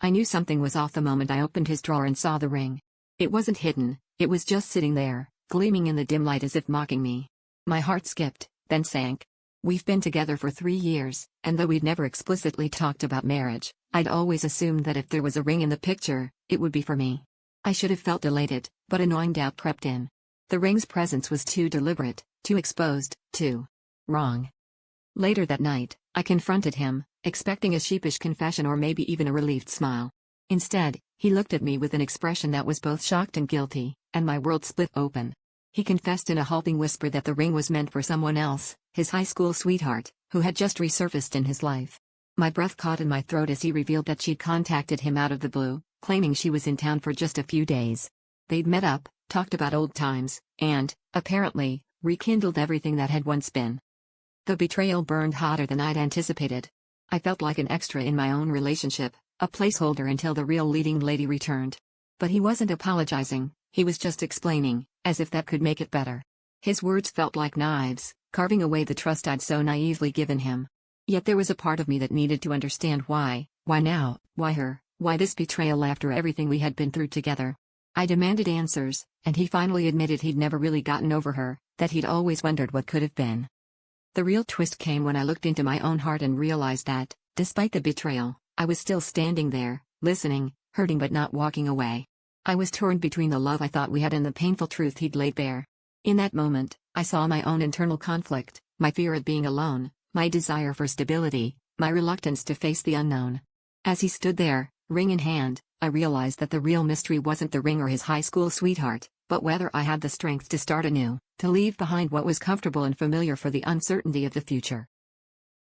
I knew something was off the moment I opened his drawer and saw the ring. It wasn't hidden, it was just sitting there, gleaming in the dim light as if mocking me. My heart skipped, then sank. We've been together for 3 years, and though we'd never explicitly talked about marriage, I'd always assumed that if there was a ring in the picture, it would be for me. I should have felt elated, but annoying doubt crept in. The ring's presence was too deliberate, too exposed, too wrong. Later that night, I confronted him, expecting a sheepish confession or maybe even a relieved smile. Instead, he looked at me with an expression that was both shocked and guilty, and my world split open. He confessed in a halting whisper that the ring was meant for someone else, his high school sweetheart, who had just resurfaced in his life. My breath caught in my throat as he revealed that she'd contacted him out of the blue, claiming she was in town for just a few days. They'd met up, talked about old times, and, apparently, rekindled everything that had once been. The betrayal burned hotter than I'd anticipated. I felt like an extra in my own relationship, a placeholder until the real leading lady returned. But he wasn't apologizing, he was just explaining, as if that could make it better. His words felt like knives, carving away the trust I'd so naively given him. Yet there was a part of me that needed to understand why now, why her, why this betrayal after everything we had been through together. I demanded answers, and he finally admitted he'd never really gotten over her, that he'd always wondered what could have been. The real twist came when I looked into my own heart and realized that, despite the betrayal, I was still standing there, listening, hurting but not walking away. I was torn between the love I thought we had and the painful truth he'd laid bare. In that moment, I saw my own internal conflict, my fear of being alone, my desire for stability, my reluctance to face the unknown. As he stood there, ring in hand, I realized that the real mystery wasn't the ring or his high school sweetheart, but whether I had the strength to start anew, to leave behind what was comfortable and familiar for the uncertainty of the future.